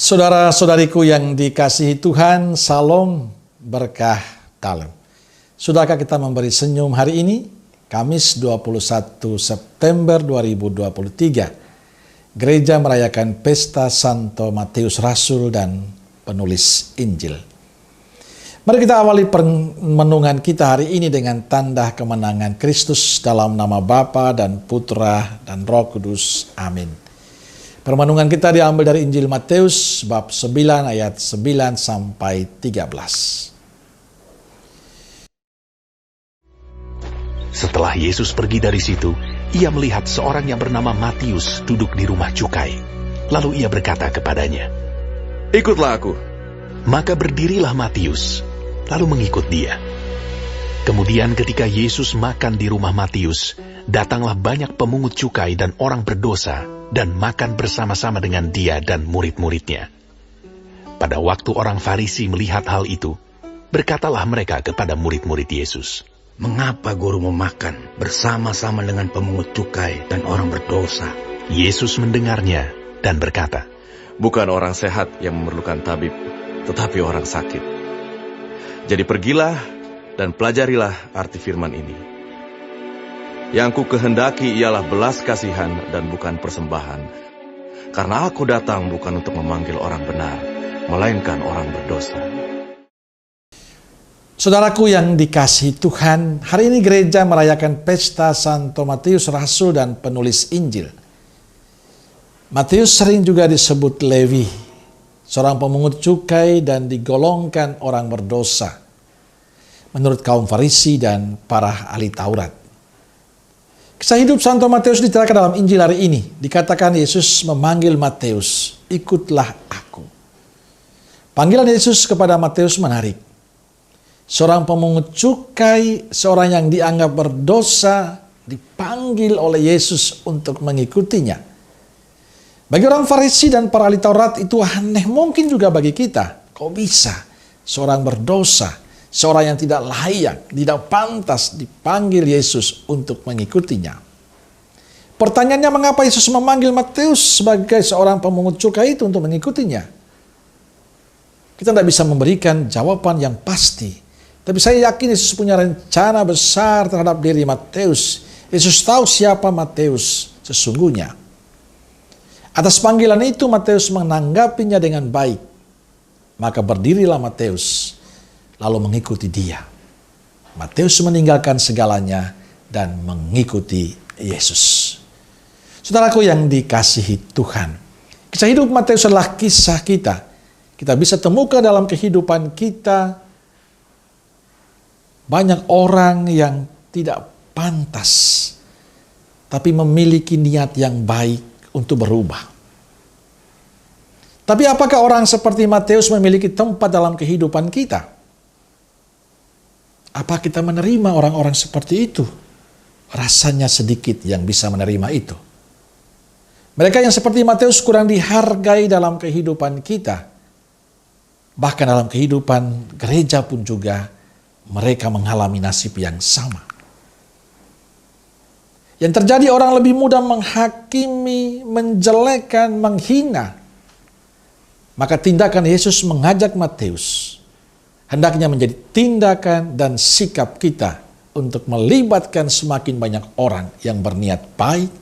Saudara-saudariku yang dikasihi Tuhan, salam berkah dalam. Sudahkah kita memberi senyum hari ini? Kamis 21 September 2023. Gereja merayakan pesta Santo Matius Rasul dan penulis Injil. Mari kita awali permenungan kita hari ini dengan tanda kemenangan Kristus dalam nama Bapa dan Putra dan Roh Kudus. Amin. Permenungan kita diambil dari Injil Matius bab 9 ayat 9 sampai 13. Setelah Yesus pergi dari situ, ia melihat seorang yang bernama Matius duduk di rumah cukai. Lalu ia berkata kepadanya, "Ikutlah aku." Maka berdirilah Matius, lalu mengikut dia. Kemudian ketika Yesus makan di rumah Matius, datanglah banyak pemungut cukai dan orang berdosa, dan makan bersama-sama dengan dia dan murid-muridnya. Pada waktu orang Farisi melihat hal itu, berkatalah mereka kepada murid-murid Yesus, "Mengapa guru memakan bersama-sama dengan pemungut cukai dan orang berdosa?" Yesus mendengarnya dan berkata, Bukan orang sehat yang memerlukan tabib, tetapi orang sakit. Jadi pergilah dan pelajarilah arti firman ini. Yang ku kehendaki ialah belas kasihan dan bukan persembahan. Karena aku datang bukan untuk memanggil orang benar, melainkan orang berdosa. Saudaraku yang dikasihi Tuhan, hari ini gereja merayakan pesta Santo Matius Rasul dan penulis Injil. Matius sering juga disebut Lewi, seorang pemungut cukai dan digolongkan orang berdosa menurut kaum Farisi dan para ahli Taurat. Kisah hidup Santo Matius diceritakan dalam Injil hari ini. Dikatakan Yesus memanggil Matius, "Ikutlah aku." Panggilan Yesus kepada Matius menarik. Seorang pemungut cukai, seorang yang dianggap berdosa, dipanggil oleh Yesus untuk mengikutinya. Bagi orang Farisi dan para ahli Taurat itu aneh, mungkin juga bagi kita. Kok bisa seorang berdosa, seorang yang tidak layak, tidak pantas dipanggil Yesus untuk mengikutinya? Pertanyaannya, mengapa Yesus memanggil Matius sebagai seorang pemungut cukai itu untuk mengikutinya? Kita tidak bisa memberikan jawaban yang pasti. Tapi saya yakin Yesus punya rencana besar terhadap diri Matius. Yesus tahu siapa Matius sesungguhnya. Atas panggilan itu Matius menanggapinya dengan baik. Maka berdirilah Matius, lalu mengikuti dia. Matius meninggalkan segalanya dan mengikuti Yesus. Saudaraku yang dikasihi Tuhan, kisah hidup Matius adalah kisah kita. Kita bisa temukan dalam kehidupan kita banyak orang yang tidak pantas, tapi memiliki niat yang baik untuk berubah. Tapi apakah orang seperti Matius memiliki tempat dalam kehidupan kita? Apa kita menerima orang-orang seperti itu? Rasanya sedikit yang bisa menerima itu. Mereka yang seperti Matius kurang dihargai dalam kehidupan kita. Bahkan dalam kehidupan gereja pun juga mereka mengalami nasib yang sama. Yang terjadi, orang lebih mudah menghakimi, menjelekkan, menghina. Maka tindakan Yesus mengajak Matius hendaknya menjadi tindakan dan sikap kita untuk melibatkan semakin banyak orang yang berniat baik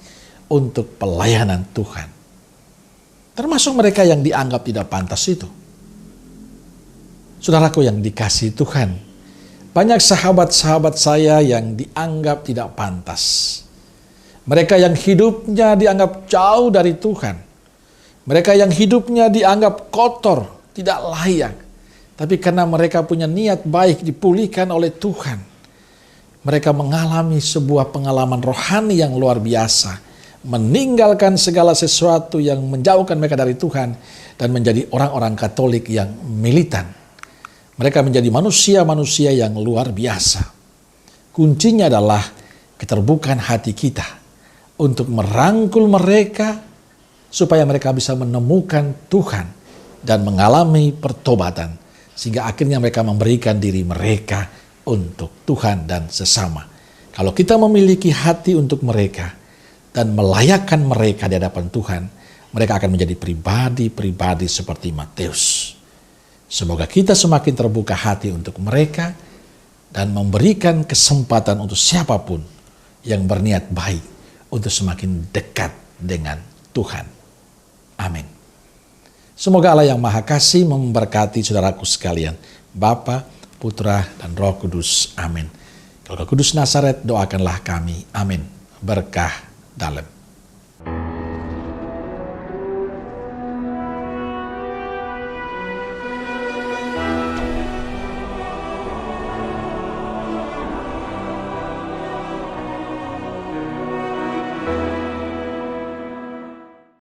untuk pelayanan Tuhan. Termasuk mereka yang dianggap tidak pantas itu. Saudaraku yang dikasihi Tuhan, banyak sahabat-sahabat saya yang dianggap tidak pantas. Mereka yang hidupnya dianggap jauh dari Tuhan. Mereka yang hidupnya dianggap kotor, tidak layak. Tapi karena mereka punya niat baik dipulihkan oleh Tuhan, mereka mengalami sebuah pengalaman rohani yang luar biasa. Meninggalkan segala sesuatu yang menjauhkan mereka dari Tuhan dan menjadi orang-orang Katolik yang militan. Mereka menjadi manusia-manusia yang luar biasa. Kuncinya adalah keterbukaan hati kita untuk merangkul mereka supaya mereka bisa menemukan Tuhan dan mengalami pertobatan, sehingga akhirnya mereka memberikan diri mereka untuk Tuhan dan sesama. Kalau kita memiliki hati untuk mereka dan melayakkan mereka di hadapan Tuhan, mereka akan menjadi pribadi-pribadi seperti Matius. Semoga kita semakin terbuka hati untuk mereka dan memberikan kesempatan untuk siapapun yang berniat baik untuk semakin dekat dengan Tuhan. Amin. Semoga Allah yang Maha Kasih memberkati saudaraku sekalian, Bapa, Putra, dan Roh Kudus. Amin. Kalau Roh Kudus Nazaret, doakanlah kami. Amin. Berkah dalam.